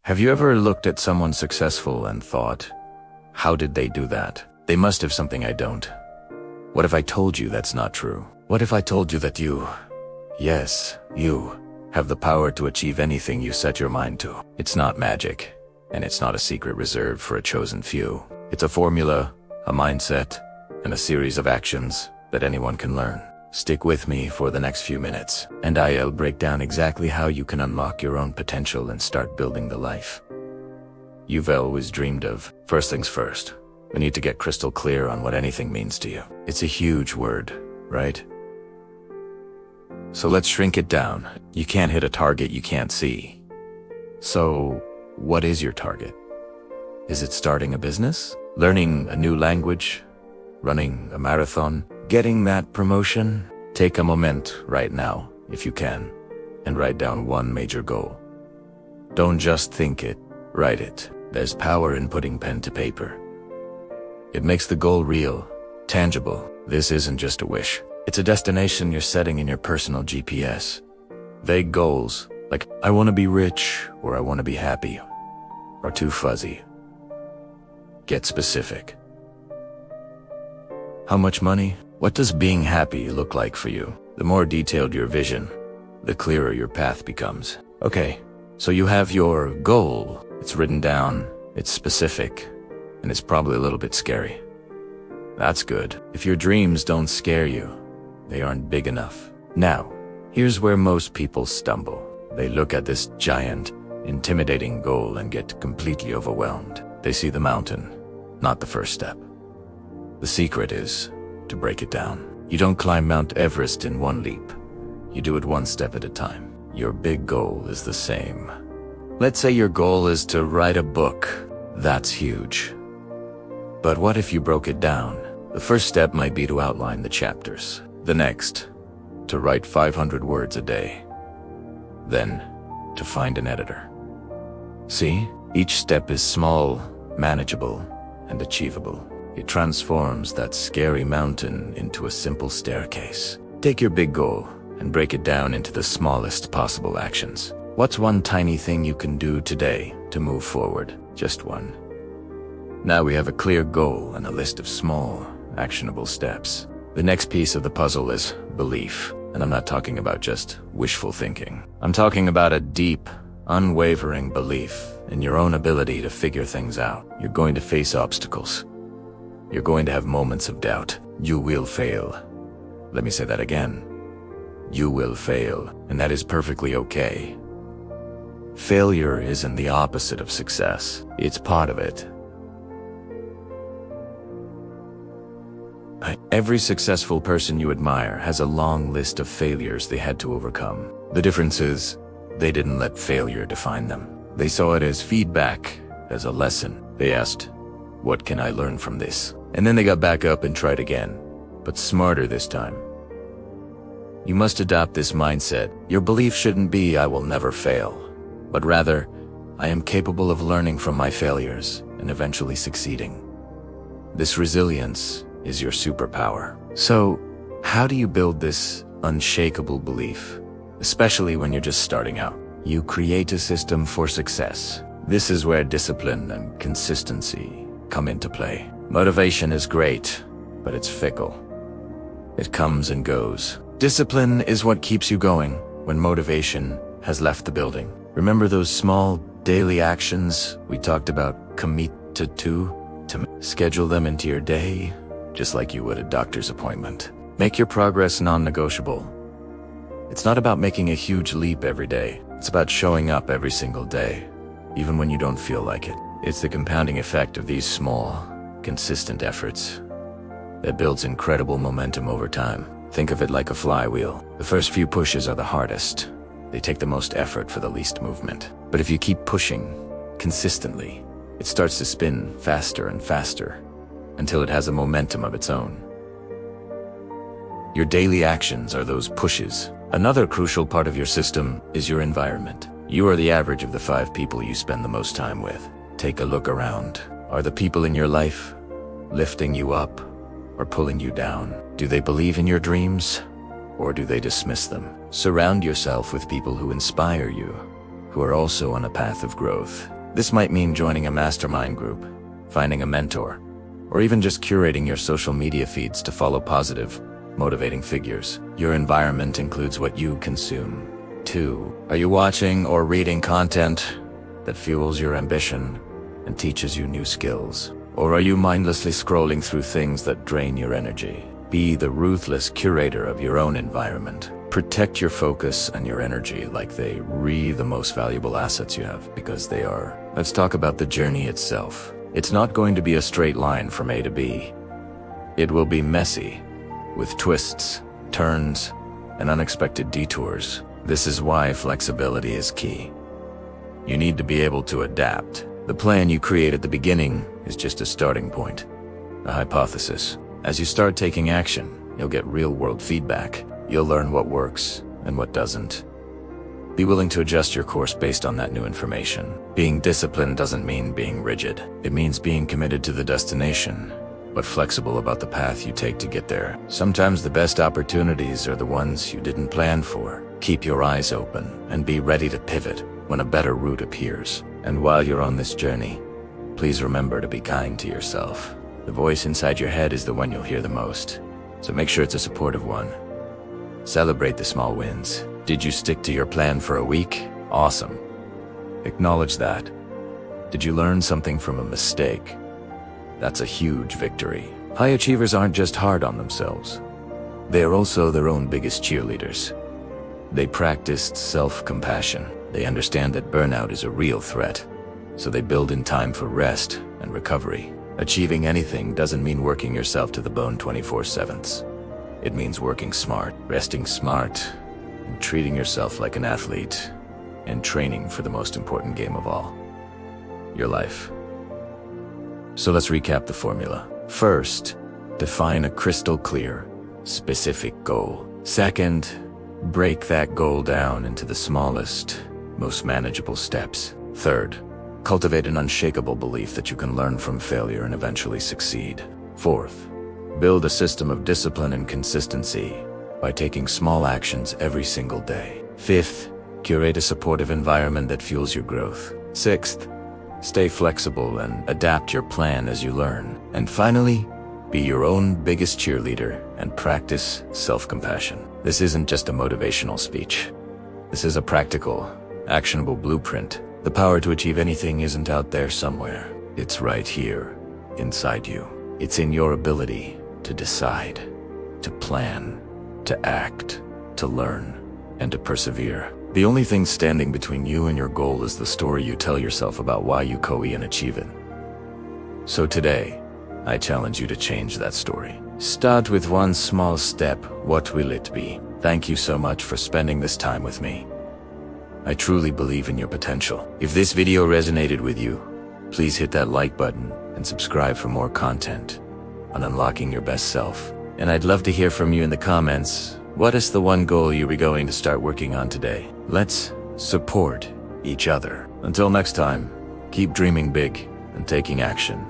Have you ever looked at someone successful and thought, how did they do that? They must have something I don't. What if I told you that's not true? What if I told you that yes, you, have the power to achieve anything you set your mind to? It's not magic, and it's not a secret reserved for a chosen few. It's a formula, a mindset, and a series of actions that anyone can learn. Stick with me for the next few minutes, and I'll break down exactly how you can unlock your own potential and start building the life you've always dreamed of. First things first, we need to get crystal clear on what anything means to you. It's a huge word, right? So let's shrink it down. You can't hit a target you can't see. So, what is your target? Is it starting a business? Learning a new language? Running a marathon? Getting that promotion? Take a moment right now, if you can, and write down one major goal. Don't just think it, write it. There's power in putting pen to paper. It makes the goal real, tangible. This isn't just a wish. It's a destination you're setting in your personal GPS. Vague goals, like I want to be rich or I want to be happy, are too fuzzy. Get specific. How much money? What does being happy look like for you? The more detailed your vision, the clearer your path becomes. Okay, so you have your goal. It's written down, it's specific, and it's probably a little bit scary. That's good. If your dreams don't scare you, they aren't big enough. Now, here's where most people stumble. They look at this giant, intimidating goal and get completely overwhelmed. They see the mountain, not the first step. The secret is to break it down. You don't climb Mount Everest in one leap. You do it one step at a time. Your big goal is the same. Let's say your goal is to write a book. That's huge. But what if you broke it down? The first step might be to outline the chapters. The next, to write 500 words a day. Then, to find an editor. See? Each step is small, manageable, and achievable. It transforms that scary mountain into a simple staircase. Take your big goal and break it down into the smallest possible actions. What's one tiny thing you can do today to move forward? Just one. Now we have a clear goal and a list of small, actionable steps. The next piece of the puzzle is belief. And I'm not talking about just wishful thinking. I'm talking about a deep, unwavering belief in your own ability to figure things out. You're going to face obstacles. You're going to have moments of doubt. You will fail. Let me say that again. You will fail, and that is perfectly okay. Failure isn't the opposite of success. It's part of it. Every successful person you admire has a long list of failures they had to overcome. The difference is, they didn't let failure define them. They saw it as feedback, as a lesson. They asked, what can I learn from this? And then they got back up and tried again, but smarter this time. You must adopt this mindset. Your belief shouldn't be, I will never fail, but rather, I am capable of learning from my failures and eventually succeeding. This resilience is your superpower. So, how do you build this unshakable belief, especially when you're just starting out? You create a system for success. This is where discipline and consistency come into play. Motivation is great, but it's fickle. It comes and goes. Discipline is what keeps you going when motivation has left the building. Remember those small daily actions we talked about? Commit to schedule them into your day, just like you would a doctor's appointment. Make your progress non-negotiable. It's not about making a huge leap every day. It's about showing up every single day, even when you don't feel like it. It's the compounding effect of these small, consistent efforts that builds incredible momentum over time. Think of it like a flywheel. The first few pushes are the hardest. They take the most effort for the least movement. But if you keep pushing consistently, it starts to spin faster and faster until it has a momentum of its own. Your daily actions are those pushes. Another crucial part of your system is your environment. You are the average of the 5 people you spend the most time with. Take a look around. Are the people in your life lifting you up or pulling you down? Do they believe in your dreams or do they dismiss them? Surround yourself with people who inspire you, who are also on a path of growth. This might mean joining a mastermind group, finding a mentor, or even just curating your social media feeds to follow positive, motivating figures. Your environment includes what you consume. 2. Are you watching or reading content that fuels your ambition and teaches you new skills? Or are you mindlessly scrolling through things that drain your energy? Be the ruthless curator of your own environment. Protect your focus and your energy like they are the most valuable assets you have, because they are. Let's talk about the journey itself. It's not going to be a straight line from A to B. It will be messy, with twists, turns, and unexpected detours. This is why flexibility is key. You need to be able to adapt. The plan you create at the beginning is just a starting point, a hypothesis. As you start taking action, you'll get real-world feedback. You'll learn what works and what doesn't. Be willing to adjust your course based on that new information. Being disciplined doesn't mean being rigid. It means being committed to the destination, but flexible about the path you take to get there. Sometimes the best opportunities are the ones you didn't plan for. Keep your eyes open and be ready to pivot when a better route appears. And while you're on this journey, please remember to be kind to yourself. The voice inside your head is the one you'll hear the most, so make sure it's a supportive one. Celebrate the small wins. Did you stick to your plan for a week? Awesome. Acknowledge that. Did you learn something from a mistake? That's a huge victory. High achievers aren't just hard on themselves. They are also their own biggest cheerleaders. They practiced self-compassion. They understand that burnout is a real threat, so they build in time for rest and recovery. Achieving anything doesn't mean working yourself to the bone 24/7. It means working smart, resting smart, and treating yourself like an athlete, and training for the most important game of all, your life. So let's recap the formula. First, define a crystal clear, specific goal. Second, break that goal down into the smallest, most manageable steps. Third, cultivate an unshakable belief that you can learn from failure and eventually succeed. Fourth, build a system of discipline and consistency by taking small actions every single day. Fifth, curate a supportive environment that fuels your growth. Sixth, stay flexible and adapt your plan as you learn. And finally, be your own biggest cheerleader and practice self-compassion. This isn't just a motivational speech. This is a practical, actionable blueprint. The power to achieve anything isn't out there somewhere. It's right here, inside you. It's in your ability to decide, to plan, to act, to learn, and to persevere. The only thing standing between you and your goal is the story you tell yourself about why you and achieve it. So today, I challenge you to change that story. Start with one small step. What will it be? Thank you so much for spending this time with me. I truly believe in your potential. If this video resonated with you, please hit that like button and subscribe for more content on unlocking your best self. And I'd love to hear from you in the comments. What is the one goal you were going to start working on today? Let's support each other. Until next time, keep dreaming big and taking action.